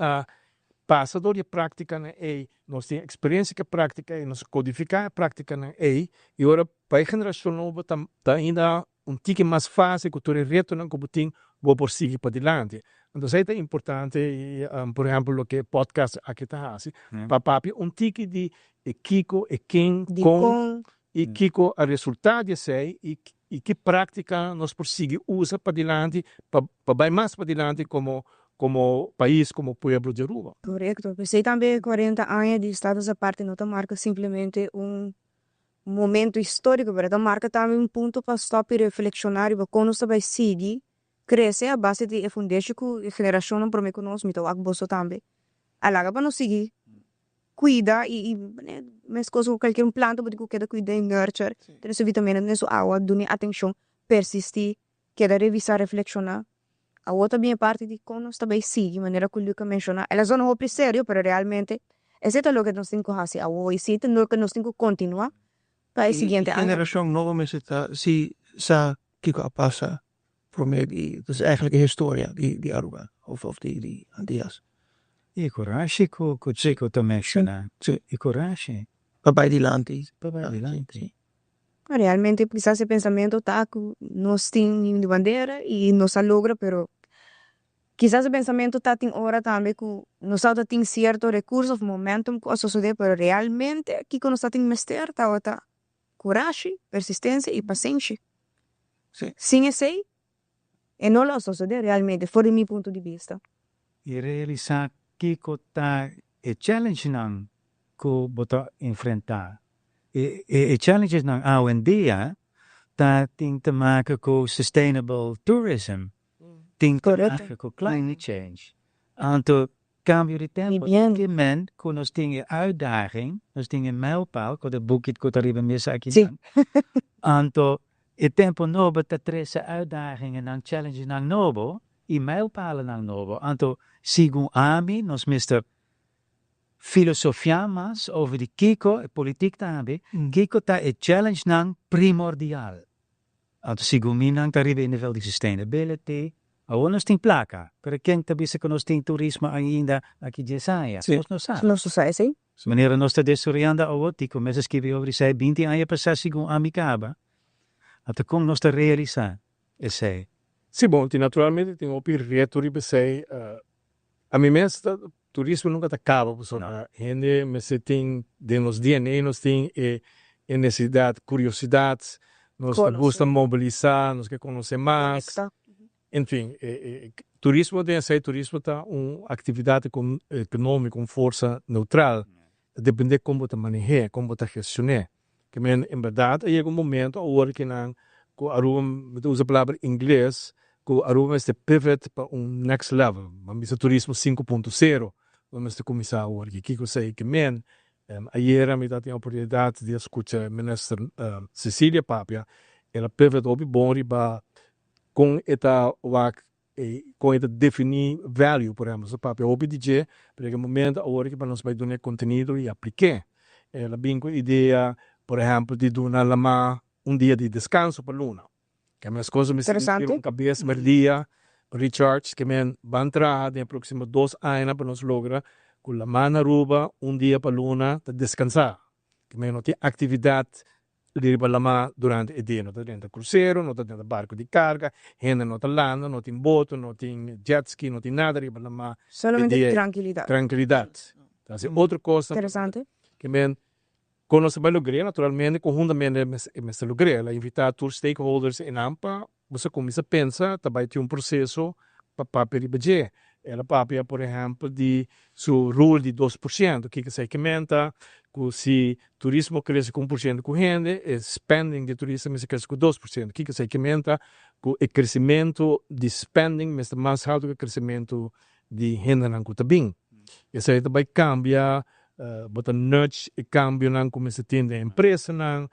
passador de prática na nós temos experiência que prática e nós codificar a prática na e agora para a geração nova tá ainda tique mais fácil que tu retorna como tem vou por seguir para adiante. Então é importante, por exemplo, o que podcast aqui está assim, para papi tique de Kiko e quem com e Kiko a resultado de sei e que prática nós por seguir usa para adiante para vai mais para adiante como país, como pueblo de Aruba. Correcto. Pensei também 40 anos de Estados aparte não marca simplesmente momento histórico, mas marca também ponto para stop e reflexionar e quando você vai seguir, crescer a base de fundação que a geração não promete nós, então a bolsa também. Alaga para nós seguir, cuida mas coisa qualquer planta pode que cuida e nurture, tem sua vitamina, tem sua água, dune atenção, persistir, queda revisar, reflexionar. A outra minha parte de como nós também seguir, maneira que o Luca mencionou, elas não é sério, mas realmente esse é o que nós temos que fazer, e esse é o que nós temos que continuar para o seguinte ano. Generação nova mensen si sa kiko passa voor mij dat is eigenlijk een historia die Aruba of die Antillas. E coragem que Chico te menciona. E coragem. Waarbij die land is. Realmente quizás esse pensamento tá que nós temos de bandeira e nós logra, pero quizás o pensamento tá tem hora também que nós tem certo recurso, momentum que suceder, pero realmente aqui que nós tem mestre tá coragem, persistência e paciência. Sim. Sem esse e não lo suceder realmente, fora meu ponto de vista. E realizar que tá e challenge não que bota enfrentar. E challenges não hoje em dia tem te maken com sustainable tourism. Tem te maken com climate change. Anto cambio de tempo. Que men que nós temos uitdaging, nós temos mijlpaal, que de boekje que arriba mesa aqui. Sim. Anto e tempo novo te trece uitdagingen en challenges nang novo, e mijlpalen nang novo. Anto sigun ami, nós mister filosofia mas over die Kiko, politiek também, Kiko tá e challenge nang primordial. Anto sigun mi nang tarive in de sustainability, nós tem placa, pero quem também se nós tem turismo ainda aqui de Jesaja. Nós não sei, sim. Wanneer nós está desoriando ao die começa a escrever over sei 20 anos passar sigun amicaba. Até como nós está realizar esse. Sim, bom, naturalmente tem o retorno para sei a mim mesmo turismo nunca acaba, porque a gente mas tem de nos DNA nós tem necessidade, curiosidade, nós gosta de mobilizar, nós quer conhecer mais. Enfim, turismo tem essa turismo tá atividade econômica com força neutral, depende de como você maneja, como você gestiona. Que men em verdade aí um momento agora que não com Aruba usa a palavra inglês com Aruba é pivot para next level, mas o turismo 5.0 vamos começar agora que eu sei que men ayer me dá a oportunidade de escutar a ministra Cecília Papia ela pivot obi bom riba com esta com esta definir value por exemplo Papia obi DJ porque o momento agora que nós vai dar conteúdo e aplicar ela bem com ideia por exemplo, de dar dia de descanso para a luna. Que as coisas me sentiram cabeça, mais dia, recharge, que me van entrar nos próximos 2 anos para nós lograr com a mana Aruba, dia para a luna, de descansar. Que me não tem atividade de ir durante o dia. Não tem dentro cruzeiro, não tem dentro barco de carga, gente não tem landa, não tem boto, não tem jet ski, não tem nada, ir para solamente tranquilidade. Tranquilidade. Então, outra coisa interessante que me quando se vai lograr, naturalmente, conjuntamente se lograr, invitar todos os stakeholders em AMPA, você começa a pensar, também tem processo para peribejar. Ela papia, por exemplo, de seu rol de 2%, que se comenta, que se turismo cresce com 1% corrente, spending de turismo se cresce com 2%, que se comenta, que o crescimento de spending é mais alto que o crescimento de renda não está bem. Isso aí também cambia bota nudge e cambio não como se tem a empresa não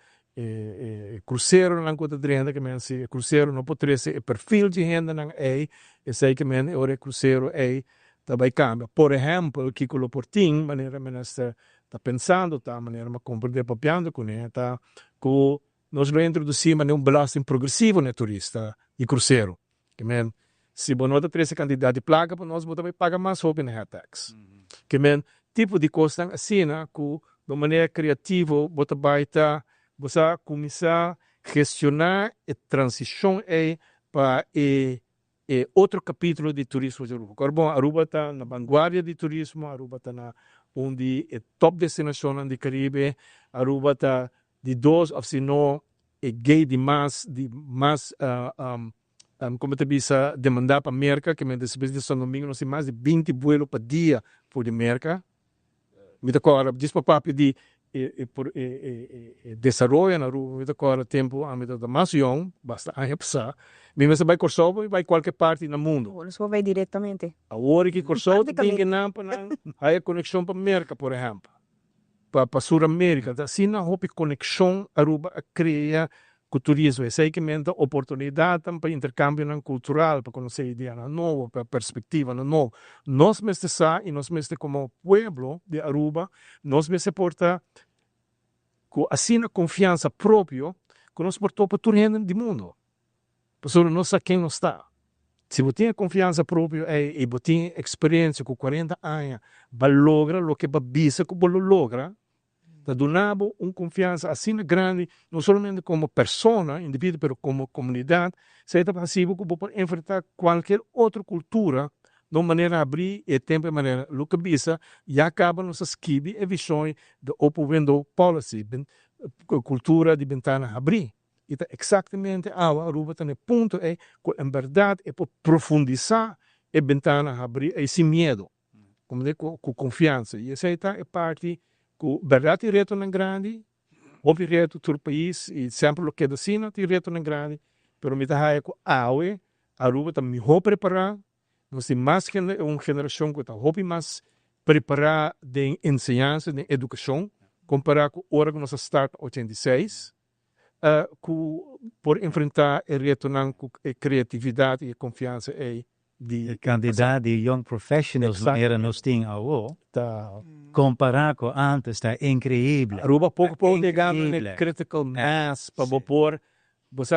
cruzeiro não conta de renda que men se cruzeiro não pode ser perfil de renda não é esse que men ora cruzeiro é Daarbij cambia. Por ejemplo, Kiko Loporting, wanneer men está pensando, wanneer men compreende papiando com ele, que nós vamos introduzir belasting progressivo no turista e cruzeiro. Que men, se você não tem quantidade de placa, nós vamos pagar mais sobre a tax. Que men, tipo de coisa assim, que de maneira criativa, você começar a gestionar a transição para outro capítulo de turismo de Aruba. Bom, Aruba está na vanguarda de turismo, Aruba está na onde é top destinação do Caribe, Aruba está de dois, ou se não, é gay de mais como te bisa demandar para a América, que me después de São Domingo, nós temos mais de 20 vuelos por dia por a América. Me agora, diz para papi de desenvolver na Aruba, me agora tempo, a me da mais young, basta a repsar. Me vai Kosovo e vai qualquer parte no mundo. Ou nós vai diretamente. Agora que Kosovo tem Praticamente. que não há conexão para a América, por exemplo. Para Sul-América. Assim, não há conexão Aruba a criar com o turismo. É segmento oportunidade para intercâmbio cultural, para conhecer ideias novas, para perspectiva nova. Nós mesmos e nós mesmos como pueblo de Aruba, nós mesmos porta com assim a confiança própria que nós portou para todo o mundo. Pessoal, não sabe quem não está. Se você tem confiança própria e você tem experiência com 40 anos, vai lograr o que você que você logra, está donando uma confiança assim grande, não somente como pessoa, indivíduo, mas como comunidade, se é possível que você pode enfrentar qualquer outra cultura de maneira a abrir e tempo de maneira o que bisa já acaba nossa esquive e visões de open window policy, cultura de ventana abrir. E exatamente a Aruba está no ponto que em verdade é para profundizar a ventana abrir e sem medo, como digo, com confiança. E essa é parte que verdade reto na grande, houve reto todo o país e sempre o que é assim, tem reto na grande, mas me dá que a Aruba está melhor preparada, nós temos mais uma geração que está mais preparada de ensinança, de educação, comparado com a hora que nós start 86. Por enfrentar e retornar com a criatividade e a confiança de quantidade de young professionals que nós temos comparado com antes, está incrível. Aruba pouco chegando no critical mass para pôr, você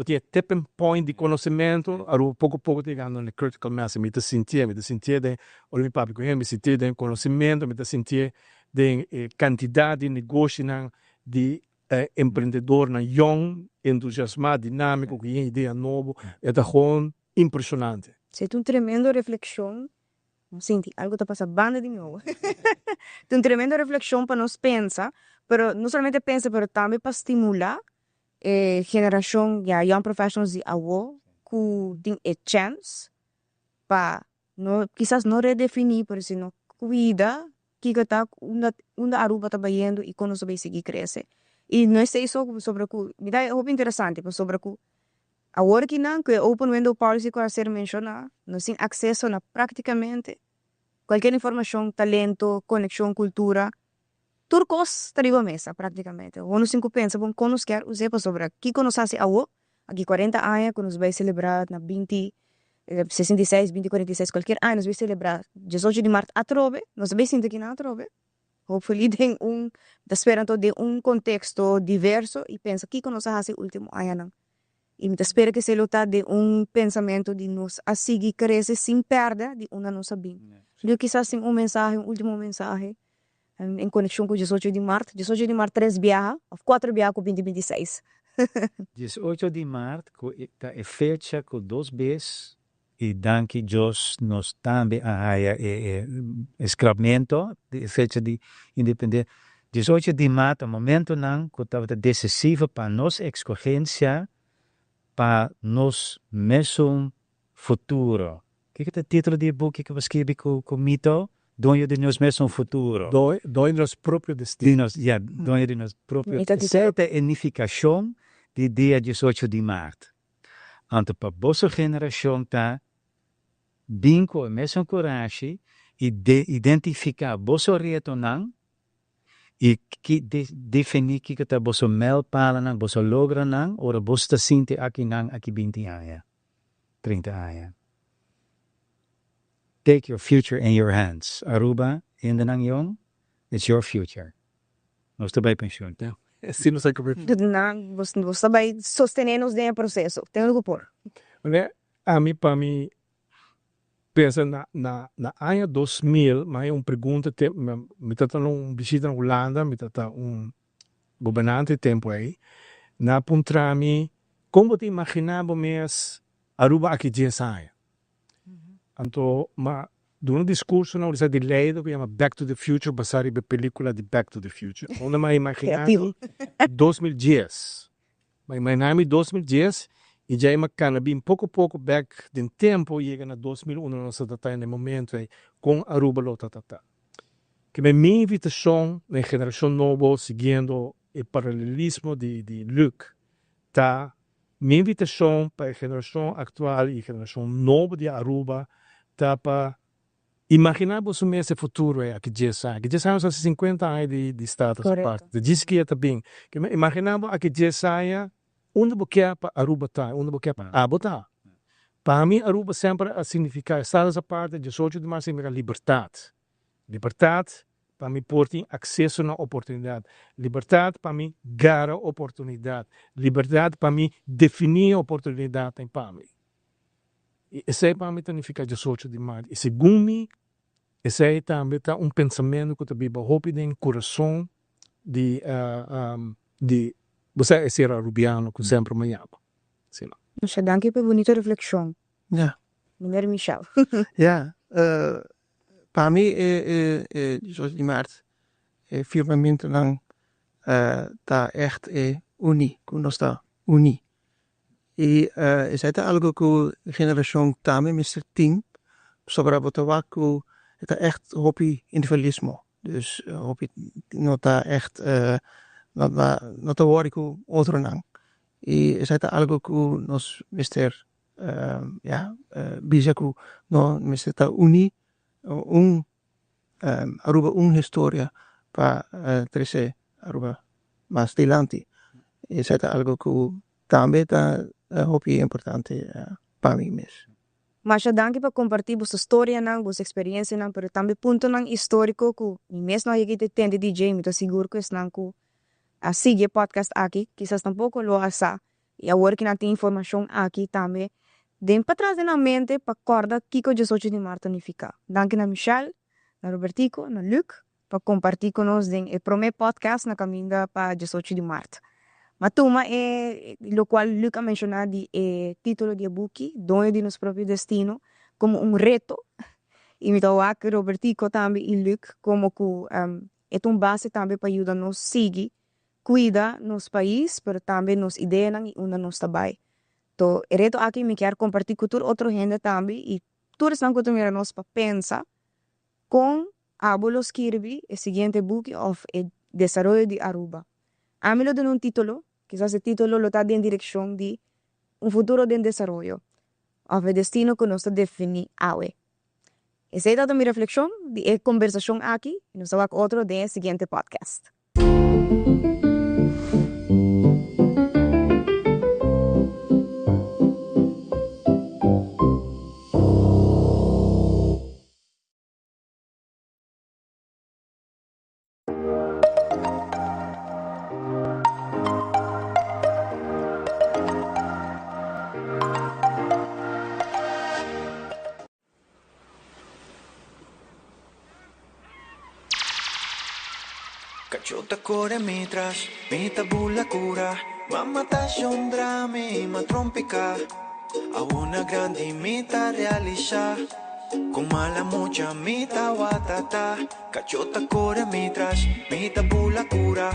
tem tipping point de conhecimento, Aruba pouco chegando no critical mass, me sentir de Olimpíaco, me sentir de conhecimento, me sentir de quantidade de negócio de empreendedor young, entusiasmado, dinâmico, que tem ideia nova, é gewoon impressionante. Se é uma tremenda reflexão, sim, algo está passando banda de novo. É uma tremenda reflexão para nós pensar, mas não somente pensar, mas também para estimular a geração de young professionals de agora, que tem a chance para, quizás não redefinir, mas não cuidar que está onde a Aruba está indo e como nós vai seguir crescer. E não sei sobre o me dá roupa interessante, sobre o agora que não, que Open Window Policy que ser mencionado, nós temos acesso a praticamente qualquer informação, talento, conexão, cultura, tudo coisa está na mesa, praticamente. Ou nós pensa, bom, quando nós quer usar sobre o que nós fazemos agora, aqui 40 anos, que nós vamos celebrar na 66, 46, qualquer ano, nós vamos celebrar 18 de março a trove, nós vamos sentir que não a trove. Hopefully, está esperando de contexto diverso e pensa que nós fazemos no último ano. E me espera que se luta de pensamento de nós a seguir crescer sem perder de onde nós sabemos. Eu quizás tem mensagem, último mensagem, em conexão com 18 de março. 18 de março, 3 viagens, 4 viagens com 2026. 18 de março, é fecha com 2 vezes. E danke Deus, nós também há escravamento, fecha de independência. 18 de março, momento não, que estava decisivo para nossa escolha, para nosso mesmo futuro. Que é o título do livro que eu escrevi com Mito? Dono de nosso mesmo futuro. Dono de nosso próprio destino. Dono de nosso próprio destino. Essa é a unificação do dia 18 de março. Então, para a vossa geração, bem com a mesma coragem e identificar vosso retorno e definir que está vosso melpala não, vosso logra não, ou vosso sinto aqui não, aqui 20 anos, 30 anos. take your future in your hands. Aruba, Indanang Yong, it's your future. Nos tabay pension. Sino sa cobertura? Tudo na, você vai sostenernos nesse processo. Tenho que pôr. Né? Para mim, pensa na ano 2000, mas pergunta, me tata num visita na Holanda, me tata governante tempo aí, na puntrami, como te imaginava mesmo Aruba aqui de saia. Então, durante o discurso, não, eles de leido, que chama Back to the Future, baseado na película de Back to the Future. Onde me imaginava 2010. Mas imaginava 2010, e já imagina bem pouco a pouco back de tempo, chega na 2001, nós estamos no momento aí, com Aruba lo tatata. Que minha invitação na geração nova, seguindo o paralelismo de Luc, tá? Minha invitação para a geração atual e a geração nova de Aruba, tá para imaginar você mesmo o futuro é aqui já sai. Que já sai uns 50 anos de status parte. De diz que é também. Que imaginar aqui já sai, onde você para Aruba tá, onde você para Abu tá. Para mim Aruba sempre significa status aparte, de socio de mais significa liberdade. Liberdade para mim portem acesso na oportunidade. Liberdade para mim gara oportunidade. Liberdade para mim definir oportunidade em para mim. E esse é para mim significa de socio de mais. E segundo mim, esse é também pensamento que também hope em coração de você é ser arubiano que sempre me ama. Nossa, danke por bonita reflexão. Ja. Meneer Michel. Ja, para mim, 18 de março, firmamente lang está echt uni, quando está uni. E is het algo que generação também, Mr. Team, sobre a botawa que está echt hopi individualismo. Dus hopi nota echt nota wori que outro não. E is het algo que nos Mr. Bisa que no Mr. Ta uni Aruba história para trece Aruba mais dilante. Is het algo que também está hopi importante para mim mesmo. Mas danke por compartilhar vossa história, vossa experiência, mas também ponto histórico que mesmo não é tende DJ, me tô seguro que é que a seguir podcast aqui, quizás tampouco lo asa, e agora que não tem informação aqui também, den para trás na mente para acordar que o 18 de março não fica. Danke na Michel, na Robertico, na Luc, para compartilhar conosco o primeiro podcast na caminho para 18 de março. Mas tuma lo qual Luc ha mencionado el título de buki, Dueño de nuestro propio destino, como un reto. Y me toca que Robertico también y Luc como que es un base también para ayudarnos a seguir, cuida nuestro país, pero también nos ideas y una nos tabay. To el reto aquí me quiero compartir con otra gente también y todos están con nos para pensar con Abuelos Kirby, el siguiente buki of el desarrollo de Aruba. A mí lo de un título, quizás el título lo está en dirección de un futuro de desarrollo, o el destino que nos define ahora. Esa es mi reflexión de conversación aquí, y nos vemos otro del siguiente podcast. Cachota core mitras, mita bulla cura, mamma tascia un drammi, ma trompica, a una grande mita realizza, con mala mucha mita watata, cachota core mitras, mita bulla cura.